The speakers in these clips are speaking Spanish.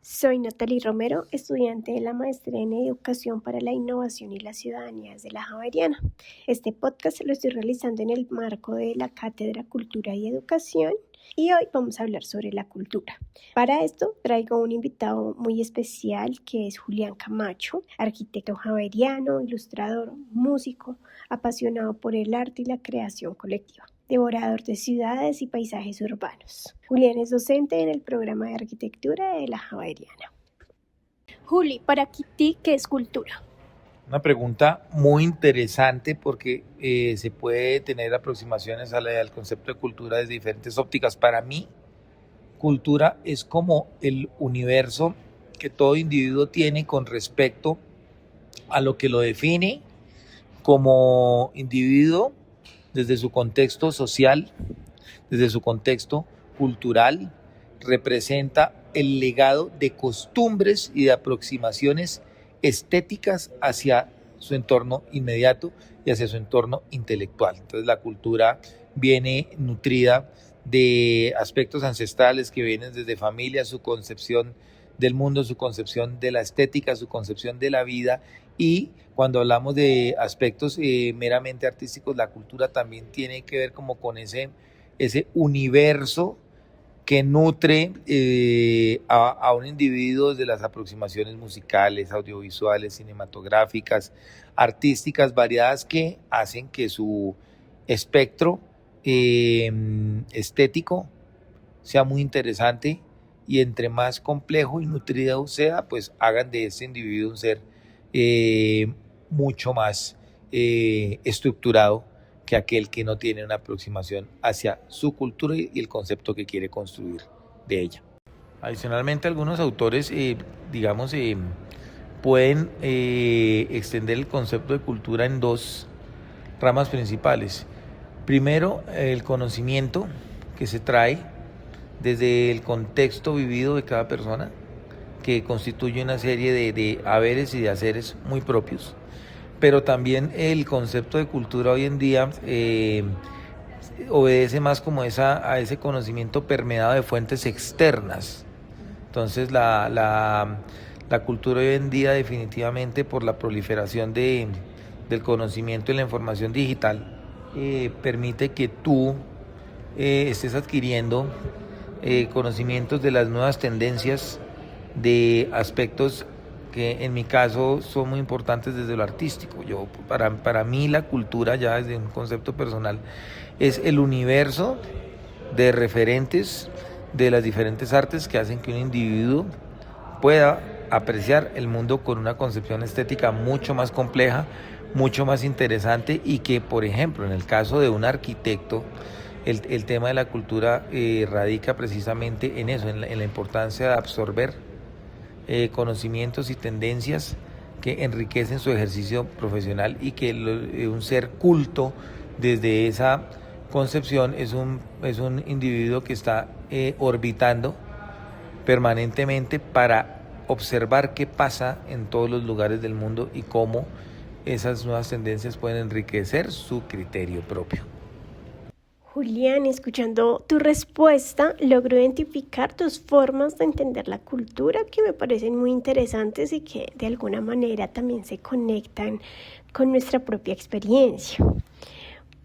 Soy Natalie Romero, estudiante de la Maestría en Educación para la Innovación y la Ciudadanía desde la Javeriana. Este podcast lo estoy realizando en el marco de la Cátedra Cultura y Educación y hoy vamos a hablar sobre la cultura. Para esto traigo un invitado muy especial que es Julián Camacho, arquitecto javeriano, ilustrador, músico, apasionado por el arte y la creación colectiva, devorador de ciudades y paisajes urbanos. Julián es docente en el programa de arquitectura de la Javeriana. Juli, para ti, ¿qué es cultura? Una pregunta muy interesante porque se puede tener aproximaciones al concepto de cultura desde diferentes ópticas. Para mí, cultura es como el universo que todo individuo tiene con respecto a lo que lo define como individuo desde su contexto social, desde su contexto cultural, representa el legado de costumbres y de aproximaciones estéticas hacia su entorno inmediato y hacia su entorno intelectual. Entonces la cultura viene nutrida de aspectos ancestrales que vienen desde familia, su concepción del mundo, su concepción de la estética, su concepción de la vida, y cuando hablamos de aspectos meramente artísticos, la cultura también tiene que ver como con ese universo que nutre a un individuo desde las aproximaciones musicales, audiovisuales, cinematográficas, artísticas variadas que hacen que su espectro estético sea muy interesante, y entre más complejo y nutrido sea, pues hagan de este individuo un ser mucho más estructurado que aquel que no tiene una aproximación hacia su cultura y el concepto que quiere construir de ella. Adicionalmente, algunos autores, pueden extender el concepto de cultura en dos ramas principales. Primero, el conocimiento que se trae desde el contexto vivido de cada persona, que constituye una serie de haberes y de haceres muy propios. Pero también el concepto de cultura hoy en día obedece más como a ese conocimiento permeado de fuentes externas. Entonces la cultura hoy en día, definitivamente por la proliferación del conocimiento y la información digital, permite que tú estés adquiriendo conocimientos de las nuevas tendencias, de aspectos que en mi caso son muy importantes desde lo artístico. Para mí la cultura, ya desde un concepto personal, es el universo de referentes de las diferentes artes que hacen que un individuo pueda apreciar el mundo con una concepción estética mucho más compleja, mucho más interesante, y que, por ejemplo, en el caso de un arquitecto, el tema de la cultura radica precisamente en eso, en la importancia de absorber conocimientos y tendencias que enriquecen su ejercicio profesional, y que un ser culto desde esa concepción es un individuo que está orbitando permanentemente para observar qué pasa en todos los lugares del mundo y cómo esas nuevas tendencias pueden enriquecer su criterio propio. Julián, escuchando tu respuesta, logro identificar tus formas de entender la cultura que me parecen muy interesantes y que de alguna manera también se conectan con nuestra propia experiencia.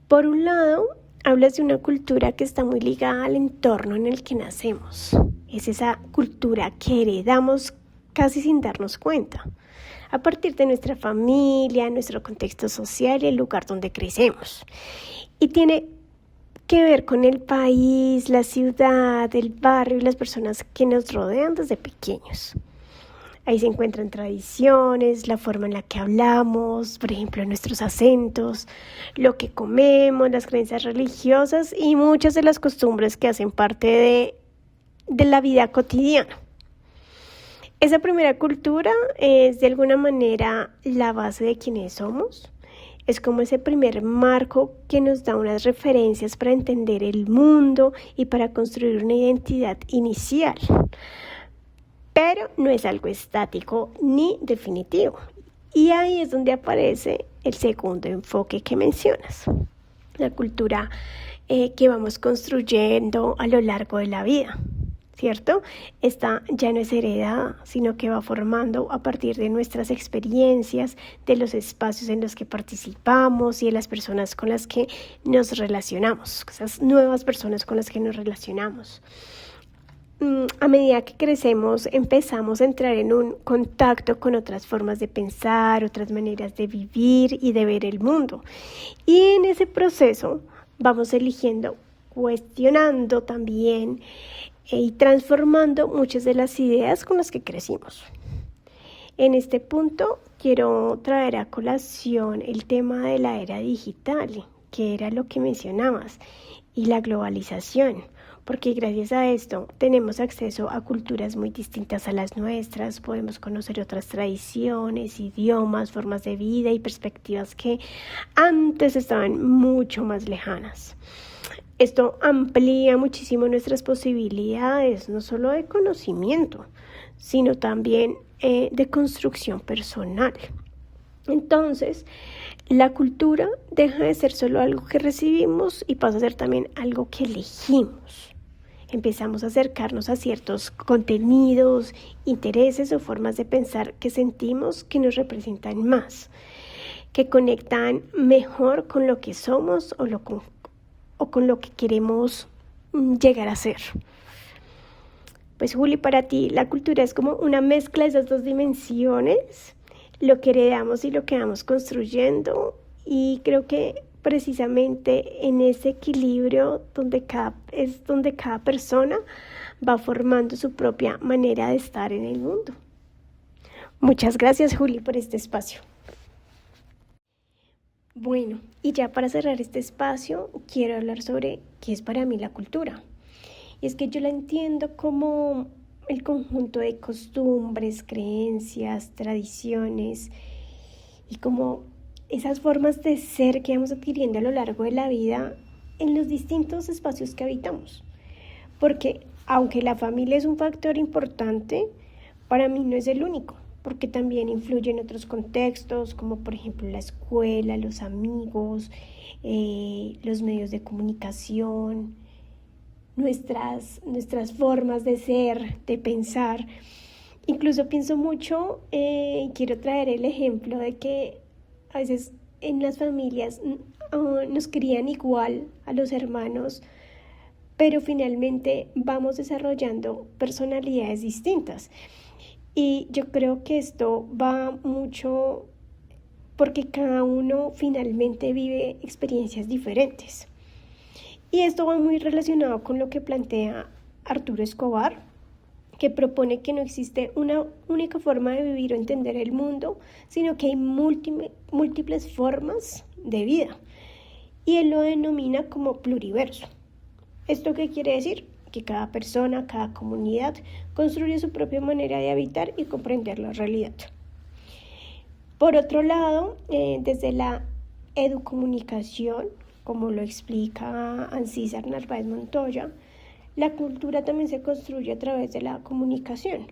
Por un lado, hablas de una cultura que está muy ligada al entorno en el que nacemos. Es esa cultura que heredamos casi sin darnos cuenta, a partir de nuestra familia, nuestro contexto social y el lugar donde crecemos. Y tiene que ver con el país, la ciudad, el barrio y las personas que nos rodean desde pequeños. Ahí se encuentran tradiciones, la forma en la que hablamos, por ejemplo, nuestros acentos, lo que comemos, las creencias religiosas y muchas de las costumbres que hacen parte de la vida cotidiana. Esa primera cultura es de alguna manera la base de quienes somos. Es como ese primer marco que nos da unas referencias para entender el mundo y para construir una identidad inicial. Pero no es algo estático ni definitivo. Y ahí es donde aparece el segundo enfoque que mencionas. La cultura que vamos construyendo a lo largo de la vida. ¿cierto? Esta ya no es heredada, sino que va formando a partir de nuestras experiencias, de los espacios en los que participamos y de las personas con las que nos relacionamos, esas nuevas personas con las que nos relacionamos. A medida que crecemos, empezamos a entrar en un contacto con otras formas de pensar, otras maneras de vivir y de ver el mundo. Y en ese proceso vamos eligiendo, cuestionando también y transformando muchas de las ideas con las que crecimos. En este punto quiero traer a colación el tema de la era digital, que era lo que mencionabas, y la globalización, porque gracias a esto tenemos acceso a culturas muy distintas a las nuestras, podemos conocer otras tradiciones, idiomas, formas de vida y perspectivas que antes estaban mucho más lejanas. Esto amplía muchísimo nuestras posibilidades, no solo de conocimiento, sino también de construcción personal. Entonces, la cultura deja de ser solo algo que recibimos y pasa a ser también algo que elegimos. Empezamos a acercarnos a ciertos contenidos, intereses o formas de pensar que sentimos que nos representan más, que conectan mejor con lo que somos o con lo que queremos llegar a ser. Pues Juli, para ti la cultura es como una mezcla de esas dos dimensiones, lo que heredamos y lo que vamos construyendo, y creo que precisamente en ese equilibrio donde cada persona va formando su propia manera de estar en el mundo. Muchas gracias, Juli, por este espacio. Bueno, y ya para cerrar este espacio, quiero hablar sobre qué es para mí la cultura. Y es que yo la entiendo como el conjunto de costumbres, creencias, tradiciones y como esas formas de ser que vamos adquiriendo a lo largo de la vida en los distintos espacios que habitamos. Porque aunque la familia es un factor importante, para mí no es el único, porque también influye en otros contextos, como por ejemplo la escuela, los amigos, los medios de comunicación, nuestras formas de ser, de pensar. Incluso pienso mucho, quiero traer el ejemplo de que a veces en las familias nos crían igual a los hermanos, pero finalmente vamos desarrollando personalidades distintas. Y yo creo que esto va mucho porque cada uno finalmente vive experiencias diferentes. Y esto va muy relacionado con lo que plantea Arturo Escobar, que propone que no existe una única forma de vivir o entender el mundo, sino que hay múltiples formas de vida. Y él lo denomina como pluriverso. ¿Esto qué quiere decir? Que cada persona, cada comunidad construye su propia manera de habitar y comprender la realidad. Por otro lado, desde la educomunicación, como lo explica Ancísar Narváez Montoya, la cultura también se construye a través de la comunicación.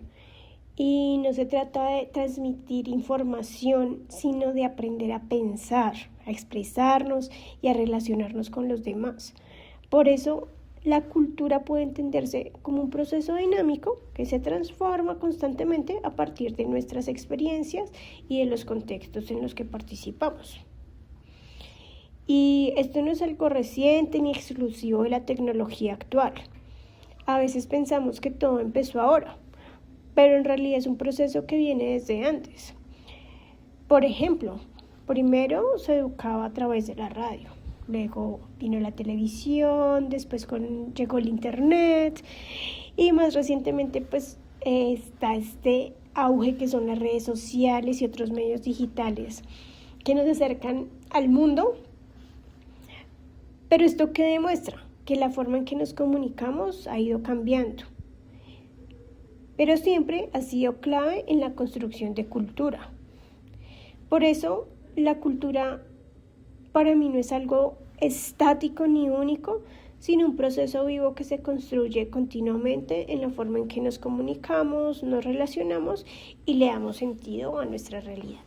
Y no se trata de transmitir información, sino de aprender a pensar, a expresarnos y a relacionarnos con los demás. Por eso, la cultura puede entenderse como un proceso dinámico que se transforma constantemente a partir de nuestras experiencias y de los contextos en los que participamos. Y esto no es algo reciente ni exclusivo de la tecnología actual. A veces pensamos que todo empezó ahora, pero en realidad es un proceso que viene desde antes. Por ejemplo, primero se educaba a través de la radio. Luego vino la televisión, después llegó el internet y más recientemente pues está este auge que son las redes sociales y otros medios digitales que nos acercan al mundo. Pero ¿esto qué demuestra? Que la forma en que nos comunicamos ha ido cambiando. Pero siempre ha sido clave en la construcción de cultura. Por eso la cultura para mí no es algo estático ni único, sino un proceso vivo que se construye continuamente en la forma en que nos comunicamos, nos relacionamos y le damos sentido a nuestra realidad.